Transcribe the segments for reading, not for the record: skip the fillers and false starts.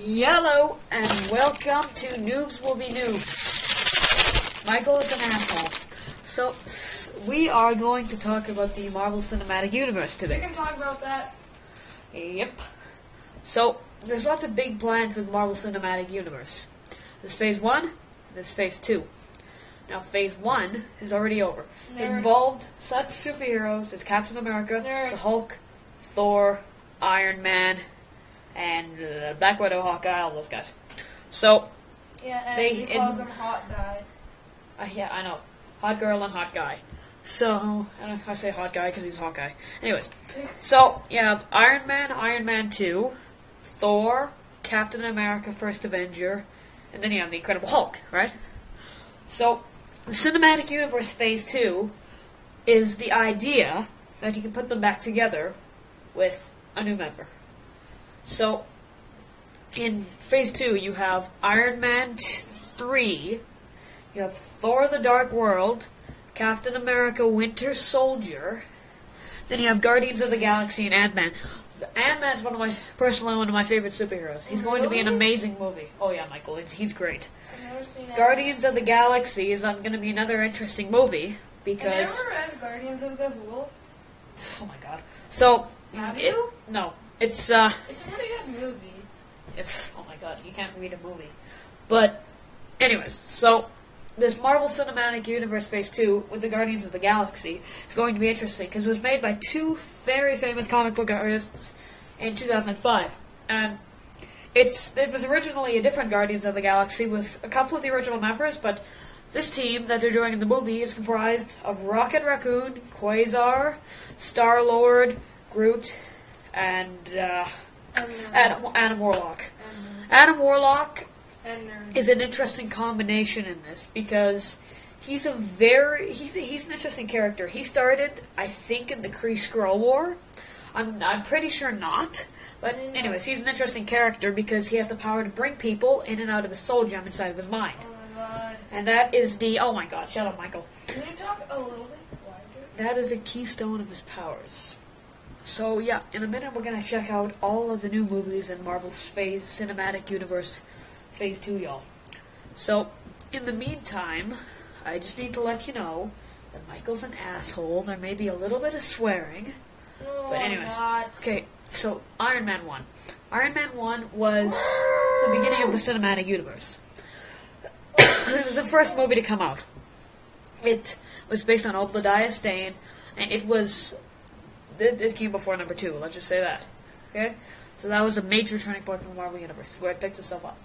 Hello, and welcome to Noobs Will Be Noobs. Michael is an asshole. So, we are going to talk about the Marvel Cinematic Universe We today. can talk about that. Yep. So, there's lots of big plans with the Marvel Cinematic Universe. There's Phase 1, and there's Phase 2. Now, Phase 1 is already over. It Nerd. involved such superheroes as Captain America, Nerd. the Hulk, Thor, Iron Man, and Black Widow, Hawkeye, all those guys. So, Yeah, and They he calls in- him hot guy. yeah, I know. Hot girl and hot guy. So, I don't know if I say hot guy because he's Hawkeye. Anyways, so you have Iron Man 2, Thor, Captain America, First Avenger, and then you have the Incredible Hulk, right? So, the Cinematic Universe Phase 2 is the idea that you can put them back together with a new member. So, in Phase 2, you have Iron Man 3, you have Thor the Dark World, Captain America Winter Soldier, then you have Guardians of the Galaxy and Ant-Man. Ant-Man's personally one of my favorite superheroes. He's going to be an Really? amazing movie. Oh yeah, Michael, he's great. I've never seen it. Guardians of the Galaxy is going to be another interesting movie Have you because... ever read Guardians of the Ghoul? Oh my god. So... Have you? No. It's, It's a pretty good movie. oh my god, you can't read a movie. But, anyways, so... This Marvel Cinematic Universe Phase 2 with the Guardians of the Galaxy is going to be interesting because it was made by two very famous comic book artists in 2005. And it was originally a different Guardians of the Galaxy with a couple of the original members, but this team that they're doing in the movie is comprised of Rocket Raccoon, Quasar, Star-Lord, Groot, and Adam Warlock. Adam Warlock And nerds. is an interesting combination in this because he's an interesting character. He started, I think, in the Kree Skrull War. I'm pretty sure not. But anyways, he's an interesting character because he has the power to bring people in and out of his soul gem inside of his mind. Oh my god. And that is oh my god, shut up, Michael. Can you talk a little bit quieter? That is a keystone of his powers. So yeah, in a minute we're gonna check out all of the new movies in Marvel's Phase Cinematic Universe Phase 2, y'all. So, in the meantime, I just need to let you know that Michael's an asshole. There may be a little bit of swearing. No, But anyways, not. Okay, so Iron Man 1. Iron Man 1 was the beginning of the cinematic universe. It was the first movie to come out. It was based on Obadiah Stane, and it came before number 2, let's just say that. Okay? So that was a major turning point for the Marvel Universe, where it picked itself up.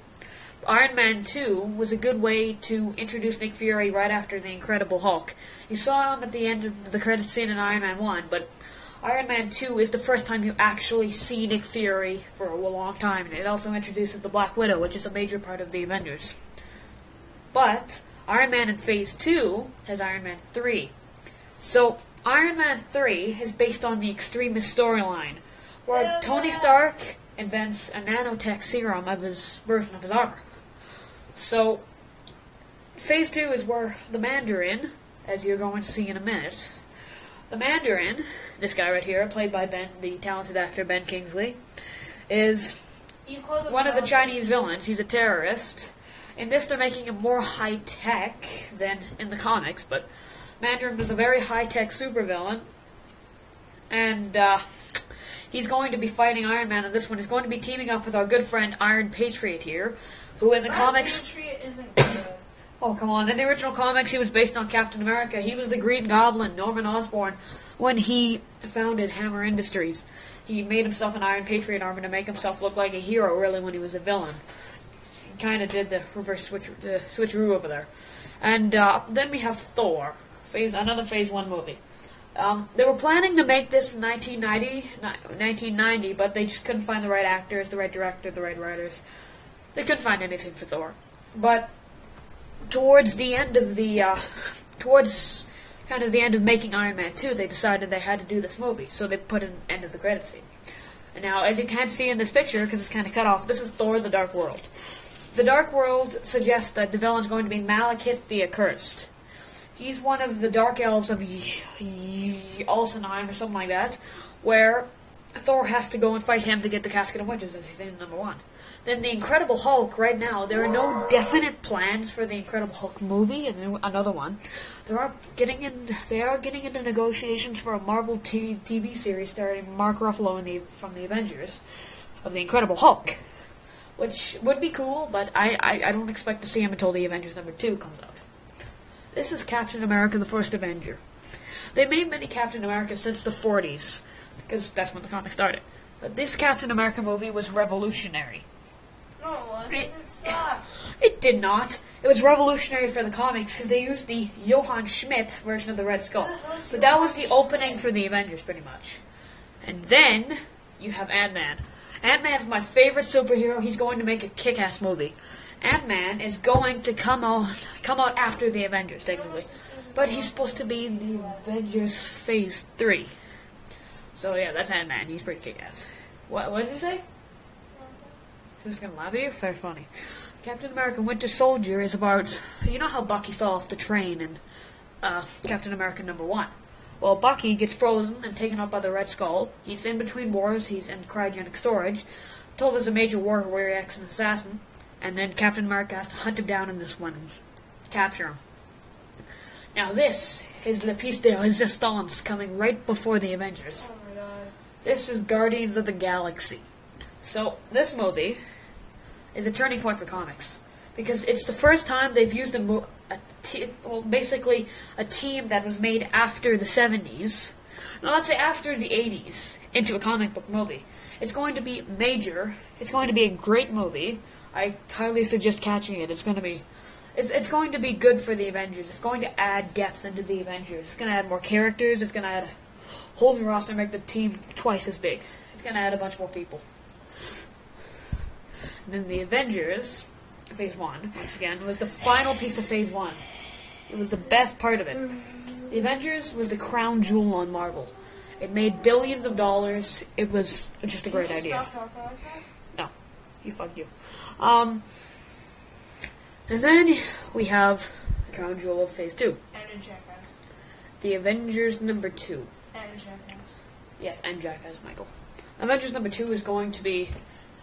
Iron Man 2 was a good way to introduce Nick Fury right after the Incredible Hulk. You saw him at the end of the credits scene in Iron Man 1, but Iron Man 2 is the first time you actually see Nick Fury for a long time, and it also introduces the Black Widow, which is a major part of the Avengers. But Iron Man in Phase 2 has Iron Man 3. So Iron Man 3 is based on the Extremist storyline, where Tony Stark invents a nanotech serum of his version of his armor. So, Phase 2 is where the Mandarin, as you're going to see in a minute, the Mandarin, this guy right here, played by the talented actor Ben Kingsley, is You called him one of the Malcolm. Chinese villains. He's a terrorist. In this, they're making him more high-tech than in the comics, but Mandarin was a very high-tech supervillain, and he's going to be fighting Iron Man in this one. He's going to be teaming up with our good friend Iron Patriot here, who in the comics... Patriot isn't good. Oh, come on. In the original comics, he was based on Captain America. He was the Green Goblin, Norman Osborn, when he founded Hammer Industries. He made himself an Iron Patriot armor to make himself look like a hero, really, when he was a villain. He kind of did the reverse switcheroo over there. And then we have Thor, another Phase 1 movie. They were planning to make this in 1990, but they just couldn't find the right actors, the right director, the right writers. They couldn't find anything for Thor. But towards the end of making Iron Man 2, they decided they had to do this movie, so they put an end of the credits scene. And now, as you can't see in this picture, because it's kind of cut off, this is Thor the Dark World. The Dark World suggests that the villain is going to be Malekith the Accursed. He's one of the Dark Elves of Alsenheim or something like that, where Thor has to go and fight him to get the Casket of Winters, as he's in number 1. Then the Incredible Hulk, right now, there are no definite plans for the Incredible Hulk movie, and another one. They are getting into negotiations for a Marvel TV series starring Mark Ruffalo from the Avengers of the Incredible Hulk, which would be cool, but I don't expect to see him until the Avengers number 2 comes out. This is Captain America: The First Avenger. They made many Captain Americas since the 40s, because that's when the comic started. But this Captain America movie was revolutionary. No, it wasn't. It sucked. It did not. It was revolutionary for the comics because they used the Johann Schmidt version of the Red Skull. But that was the opening for the Avengers, pretty much. And then you have Ant-Man. Ant-Man's my favorite superhero. He's going to make a kick-ass movie. Ant-Man is going to come out after the Avengers, technically. But he's supposed to be in the Avengers Phase 3. So yeah, that's Ant-Man. He's pretty kick-ass. What did you say? Just gonna laugh at you? Very funny. Captain America Winter Soldier is about... You know how Bucky fell off the train in Captain America number 1? Well, Bucky gets frozen and taken up by the Red Skull. He's in between wars. He's in cryogenic storage. Told there's a major war where he acts an assassin. And then Captain America has to hunt him down in this one and capture him. Now this is Le Piece de Resistance, coming right before the Avengers. Oh my god. This is Guardians of the Galaxy. So, this movie is a turning point for comics. Because it's the first time they've used basically a team that was made after the 70s, no, let's say after the 80s, into a comic book movie. It's going to be major. It's going to be a great movie. I highly suggest catching it. It's going to be good for the Avengers. It's going to add depth into the Avengers. It's going to add more characters. It's going to add a whole new roster and make the team twice as big. It's going to add a bunch more people. And then the Avengers, Phase 1, once again, was the final piece of Phase 1. It was the best part of it. The Avengers was the crown jewel on Marvel. It made billions of dollars. It was just a great idea. Stop talking like that? No. Fuck you. And then we have the crown jewel of Phase 2. And a jackass. The Avengers number 2. And a jackass. Yes, and Jackass, Michael. Avengers number 2 is going to be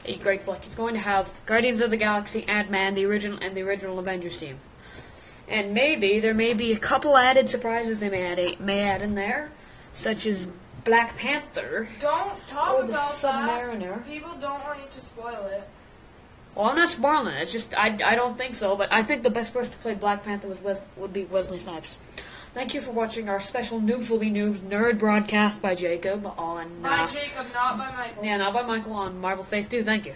a great flick. It's going to have Guardians of the Galaxy, Ant-Man, the original Avengers team. And maybe there may be a couple added surprises they may add in there, such as Black Panther Don't talk or the about Submariner. that. People don't want you to spoil it. Well, I'm not spoiling it. It's just I don't think so. But I think the best person to play Black Panther would be Wesley Snipes. Thank you for watching our special Noobs Will Be Noobs nerd broadcast by Jacob on... By Jacob, not by Michael. Yeah, not by Michael on Marvel Phase 2. Thank you.